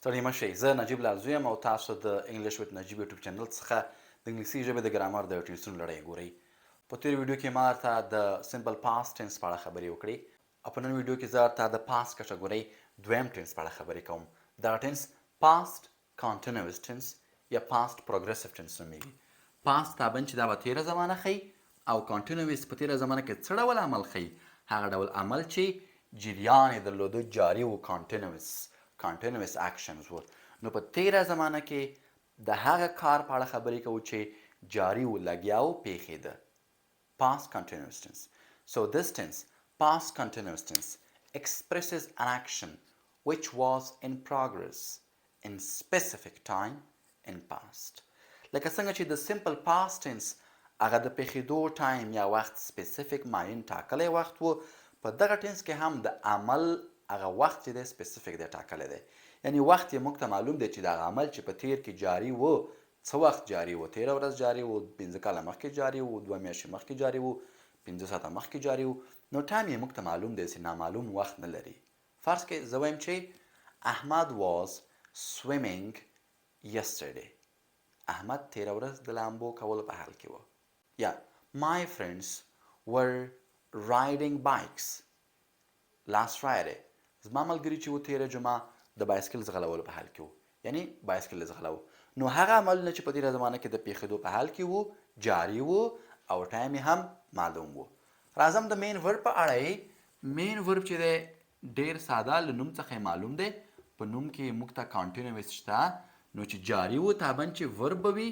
ستړي مشئ، زه نجیب لالزوی یم او تاسو د انګلیش وت نجیب یوټیوب چینل څخه د انګلیسي ژبې د ګرامر د ټیسټونو لړۍ ګورئ. په تېر ویډیو کې ما درته د سمپل پاست ټینس په اړه خبرې وکړې او په نن ویډیو کې زه درته د پاست کټګورۍ دویم ټینس په اړه خبرې کوم. دغه ټینس پاست کانټینوس ټینس یا پاست پروګریسیو ټینس نومیږي. پاست تابن چې دا به تېره زمانه ښیي او کانټینوس په تېره زمانه کې څه ډول عمل ښیي؟ هغه ډول عمل چې جریان یې درلوده، جاري و، کانټینوس اکشنز و. نو په تېره زمانه کې د هغه کار په اړه خبرې کوو چې جاري و، لګیا و، پیښېده. Past continuous tense. So this tense, past continuous tense, expresses an action which was in progress in specific time in past. لکه څنګه چې د simple past tense هغه د پیښېدو ټایم یا وخت سپیسیفیک معین ټاکلی وخت و، په دغه ټینس کې هم د عمل هغه وخت چې دی سپیسیفیک دی، ټاکلی دی. یعنې وخت یې موږ ته معلوم دی چې دغه عمل چې په تیر کې جاري و څه وخت جاري و؟ 13 ورځ جاري و، 15 کاله مخکې جاري و، 2 میاشتې مخکې جاري و، 15 ساعته مخکې جاري و. نو ټایم یې موږ ته معلوم دی چې نامعلوم وخت نه لري. فرض کې زه وایم چې احمد was swimming yesterday. احمد تېره ورځ د لامبو کولو په حال کې و. یا my friends were riding bikes last Friday. زما ملګري چې و تېره جمعه د بایسکل ځغلولو په حال کې و، یعنې بایسکل یې ځغلو. نو هغه عملونه چې په تېره زمانه کې د پیښېدو په حال کې و، جاري و او ټایم یې هم معلوم و. راځم د مین ورب په اړه یې. مین ورب چې دی ډېر ساده، له نوم څخه یې معلوم دی. په نوم کې موږ ته کانټینوس شته، نو چې جاري و تابن چې ورب به وي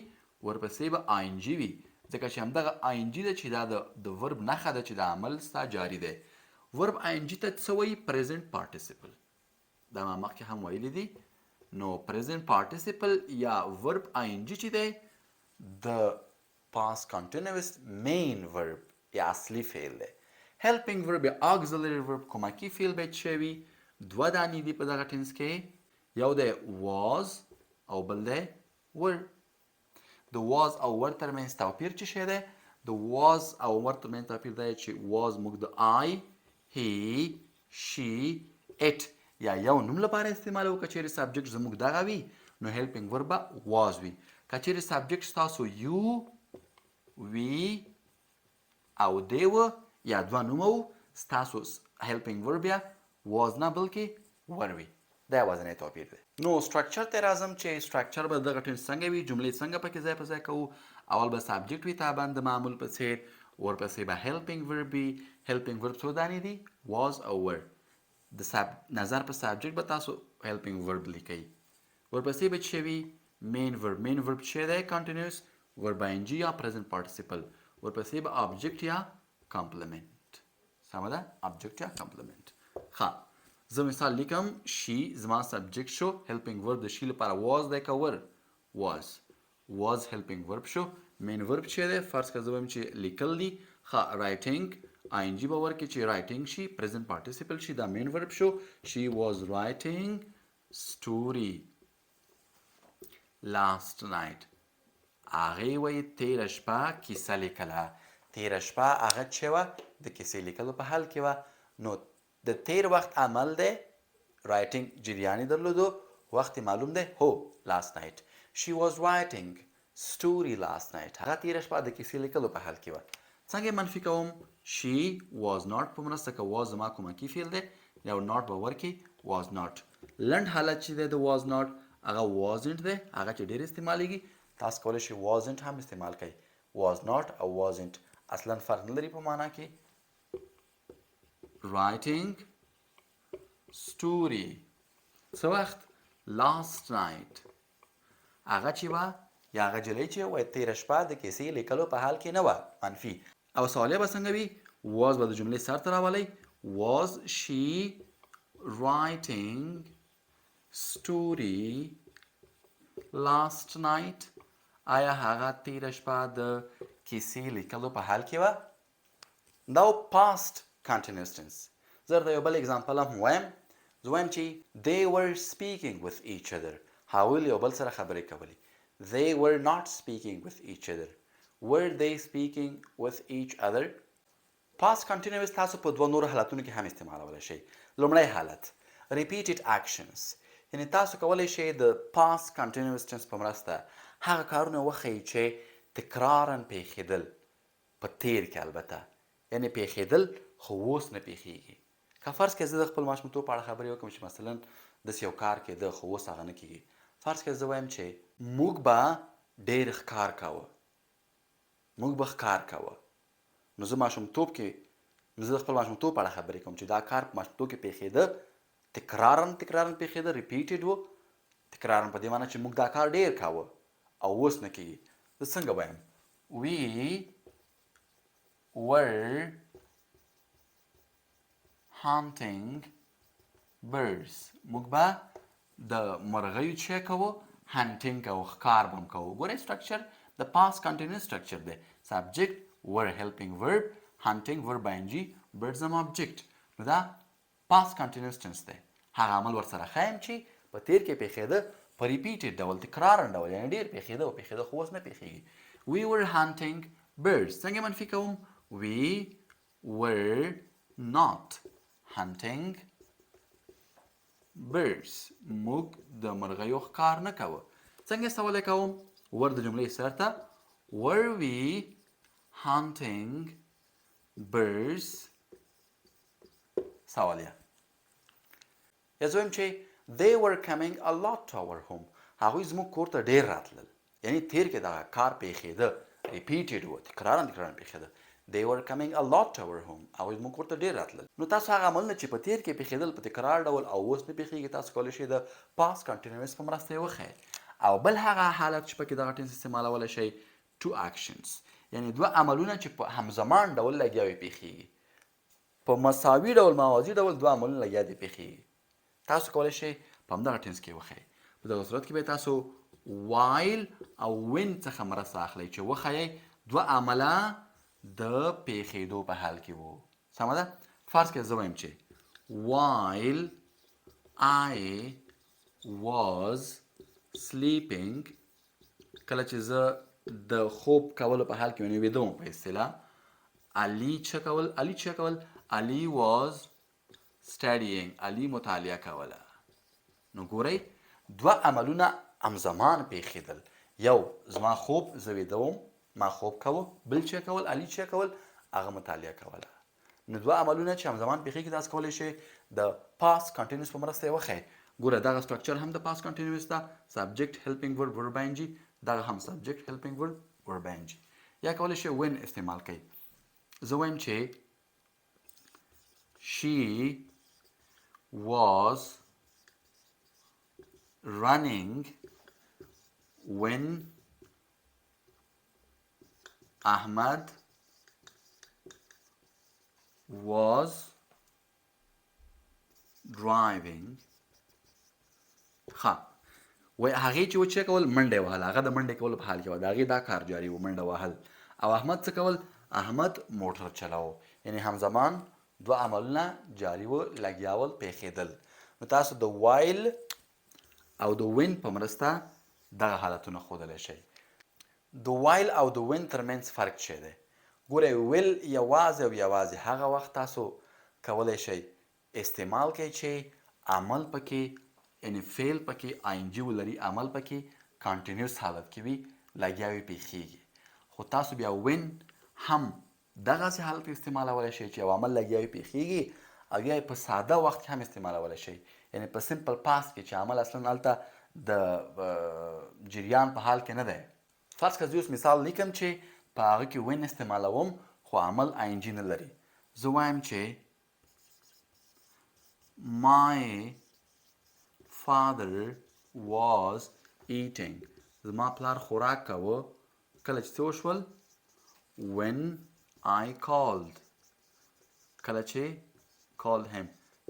ورپسې به آی ان جي وي، ځکه چې همدغه آی ان جي ده چې دا د ورب نښه ده چې د عمل ستا جاري دی. ورب آی ان جي ته څه وایي؟ پریزنټ پارټیسیپل. دا ما مخکې هم ویلي دي. نو پریزنټ پارټیسیپل یا ورب آی ان جي چې دی د پاست کانټینوس مین ورب یا اصلي فعل دی. هیلپینګ ورب یا اګزیلري ورب کمکي فعل باید چې وي. دوه دانې دي په دغه ټینس کې، یو دی واز او بل دی ور. د واز او ور ترمنځ توپیر څه شی دی؟ د واز او ور ترمنځ توپیر دی چې واز موږ د آی، هی، شي، اټ یا یو نوم لپاره استعمالوو. که چیرې سبجیکټ زموږ دغه وي نو هیلپینګ ورب به واز وي. که چیرې سبجیکټ ستاسو یو، وي او دی و یا دوه نومه و، ستاسو هیلپینګ ورب بیا واز نه بلکې ور وي. دا یوازینی توپیر دی. نو سټرکچر ته راځم چې سټرکچر به دغه ټینس څنګه وي، جملې څنګه پکې ځای په ځای کوو. اول به سبجیکټ وي طبعا د معمول په څیر، ورپسې به هیلپینګ ورب وي. هیلپینګ ورب څو دانې دي؟ واز او ور. د نظر په سبجیکټ به تاسو هیلپینګ ورب لیکئ. ورپسې به څه وي؟ مین ورب. مین ورب څه دی؟ کانټینوس. ورب آی ان جي یا پریزنټ پارټیسیپل. ورپسې به آبجیکټ یا کمپلیمنټ. سمه ده؟ آبجیکټ یا کمپلیمنټ. ښه، زه مثال لیکم. شي زما سبجیکټ شو. هیلپینګ ورب د شي لپاره واز دی که ور؟ واز. واز هیلپینګ ورب شو. مین ورب څه دی؟ فرض که زه وایم چې لیکل دي. ښه، رایټینګ آی ان جي به ورکړي چې رایټینګ شي، پریزنټ پارټیسیپل شي، دا مین ورب شو. شي واز رایټینګ سټوري لاست نایټ. هغې وایي تېره شپه کیسه لیکله. تېره شپه هغه چې وه د کیسې لیکلو په حال کې وه. نو د تېر وخت عمل دی، رایټینګ جریان یې درلودو، وخت یې معلوم دی، هو لاست نایټ. شي واز رایټینګ سټوري لاست نایټ. هغه تېره شپه د کیسې لیکلو په حال کې وه. څنګه منفي کوم؟ شي واز ناٹ په مرسته که واز زما کومکي فعل دی، یو ناٹ به ورکړي، واز ناٹ. لنډ حالت چې دی د واز ناٹ هغه وازنټ دی، هغه چې ډېر استعمالیږي. تاسو کولی شئ وازنټ هم استعمال کړئ. واز ناٹ او وازنټ اصلا فرق نه لري په معنا کې. رایټینګ سټوري څه وخت؟ لاست نایټ. هغه چې وه یا هغه جلۍ چې وایي تېره شپه د کیسې لیکلو په حال کې نه وه، منفي. او سوالیه به څنګه وي؟ واز به د جملې سر ته راولئ. واز شي رایټینګ سټوري لاست نایټ. آیا هغه تېره شپه د کیسې لیکلو په حال کې وه؟ دا پاست کانټینوس ټینس. زه درته یو بل اګزامپل هم وایم. زه وایم چې they were speaking with each other. هغوی له یو بل سره خبرې کولې. They were not speaking with each other. Were they speaking with each other? Past continuous تاسو په دوه نورو حالتونو کې هم استعمالولی شئ. لومړی حالت repeated actions یعنې تاسو کولی شئ د پاس کنټینیوس ټنس په مرسته هغه کارونه وښیئ چې تکرارا پیښېدل په تیر کې البته یعنې پیښېدل خو اوس نه پیښېږي که فرض کړئ زه د خپل ماشومتوب په اړه خبرې وکړم چې مثلا داسې یو کار کېده خو اوس هغه نه کېږي فرض کړئ زه وایم چې موږ به ډېر ښکار کاوه موږ به ښکار کاوه نو زه د خپل ماشومتوب په اړه خبرې کوم چې دا کار په ماشومتوب کې پیښېده تکرارا پیښېده ریپیټډ و تکرارا په دې معنی چې موږ دا کار ډېر کاوه او اوس نه کېږي زه څنګه وایم we were hunting birds موږ به د مرغیو چې کوو هانټینګ کوو ښکار به هم کوو ګورئ سټرکچر د پاس کنټینیوس سټرکچر دی سبجیکټ were helping verb hunting verb ing birds هم object نو دا پاس کنټینیوس ټنس دی هغه عمل ورسره ښیم چې په تیر کې پیښېده په ریپیټډ ډول تکرارا ډول یعنې ډېر پیښېده خو اوس نه پیښېږي we were hunting birds څنګه منفي کوم we were not hunting birds موږ د مرغیو ښکار نه کوه څنګه سوالی کوم ور د جملې سر ته were we hunting birds سوالیه یا زه وایم چې they were coming a lot to our home هغوی زموږ کور ته ډېر راتلل یعنې تیر کې دغه کار پیښېده ریپیټډ و تکرارا پیښېده they were coming a lot to our home هغوی زموږ کور ته ډېر راتلل نو تاسو هغه عملونه چې په تیر کې پیښېدل په تکرار ډول او اوس نه پیښېږي تاسو کولی شئ د پاس کنټینیوس په مرسته یې وښیئ او بل هغه حالت چې پکې دغه ټنس استعمالولی شئ two actions یعنې دوه عملونه چې په همزمان ډول لګیا وي پیښېږي په مساوي ډول موازي ډول دوه عملونه لګیا دي پیښېږي تاسو کولی شئ په همدغه ټنس کې وښیئ په دغه صورت کې به تاسو while او when څخه مرسته اخلئ چې وښیئ دوه عمله د پیښېدو په حال کې وو سمه ده فرض کړئ زه وایم چې while I was sleeping کله چې زه د خوب کولو په حال کې ونې ویده وم په اصطلاح علي څه کول علي was studying علي مطالعه کوله نو ګورئ دوه عملونه همزمان پیښېدل یو زما خوب زه ویده وم ما خوب کوه بل چې کول علي چې کول هغه مطالعه کوله نو دوه عملونه چې همزمان پیښېږي تاسو کولی شئ د پاس کنټینیوس په مرسته یې وښیئ ګوره دغه سټرکچر هم د پاس کنټینیوس ده سبجیکټ هیلپینګ ورب ورب ing دغه هم سبجیکټ هیلپینګ ورب ورب ing یا کولی شئ when استعمال کړئ زه وایم چې she was running when Ahmad was driving ها وای هغې چې و چې کول منډې وهل هغه د منډې کولو په حال کې و د هغې دا کار جاري و منډه وهل او احمد څه کول احمد موټر چلاو یعنې همزمان دوه عملونه جاري و لګیاول پیښېدل نو تاسو د وایل او د وین په مرسته دغه حالتونه ښودلی شئ د وایل او د وین ترمنځ فرق څه دی ګورئ ویل یوازې او یوازې هغه وخت تاسو کولی شئ استعمال کړئ چې عمل پکې یعنې فعل پکې آینجي ولري عمل پکې کانټینیوس حالت کې وي لګیا وي پیښېږي خو تاسو بیا وین هم دغسې حالت استعمالولی شئ چې یو عمل لګیا وي پیښېږي او یا په ساده وخت کې هم استعمالولی شئ یعنې په سمپل پاس کې چې عمل اصلا هلته د جریان په حال کې نه دی فرض کړه زه اوس مثال لیکم چې په هغه کې وین استعمالوم خو عمل آینجي نه لري زه وایم چې my father was eating زما پلار خوراک کوه کله چې څه وشول when I called کله چې called him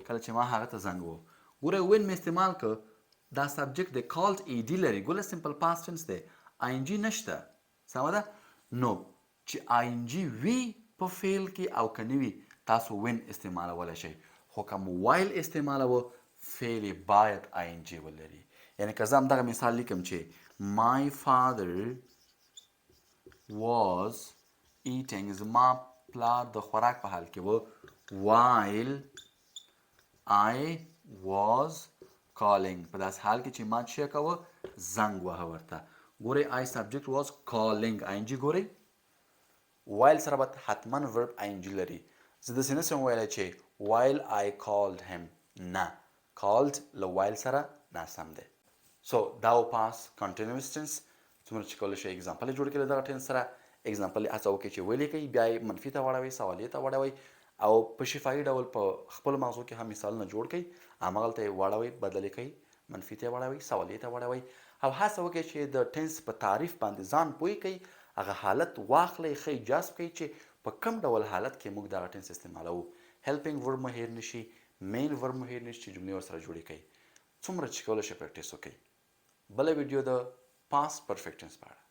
کله چې ما هغه ته زنګ وو ګوره وین مې استعمال که دا سبجیکټ دی called ed لري ګوره سمپل پاست ټنس دی آینجي نشته سمه ده نو چې آینجي وي په فعل کې او که نه وي تاسو وین استعمالولی شئ خو که مو وایل استعمالوه فعل یې باید آینجي ولري یعنې که زه همدغه مثال لیکم چې my father was eating زما پلار د خوراک په حال کې و while I was calling په داس حال کې چې ما چې کوه زنګ وهه ورته ګورئ I subject was calling ING ګورئ while سره به حتما verb ING لري زه داسې نشم ویلی چې while I called him نه called له while سره ناسم دی سو دا و پاس continuous tense څومره چې کولی شئ اگزامپل یې جوړ کړئ له دغه ټینس سره اگزامپل یې هڅه وکړئ چې ولیکئ بیا یې منفي ته واړوئ سوالیې ته واړوئ او په شفاهي ډول په خپلو مغزو کې هم مثالونه جوړ کړئ هماغلته یې واړوئ بدل یې کړئ منفي ته یې واړوئ سوالیې ته واړوئ او هڅه وکړئ چې د ټینس په تعریف باندې ځان پوه کړئ هغه حالت واخلئ ښه جذب کړئ چې په کوم ډول حالت کې موږ دغه ټینس استعمالوو هیلپینګ ورب مو هیر نشي مین ورب مو هیر نشي چې جملې ورسره جوړې کړئ څومره چې کولی شئ پریکټس وکړئ بله ویډیو د پاس پرفیکټ ټینس په اړه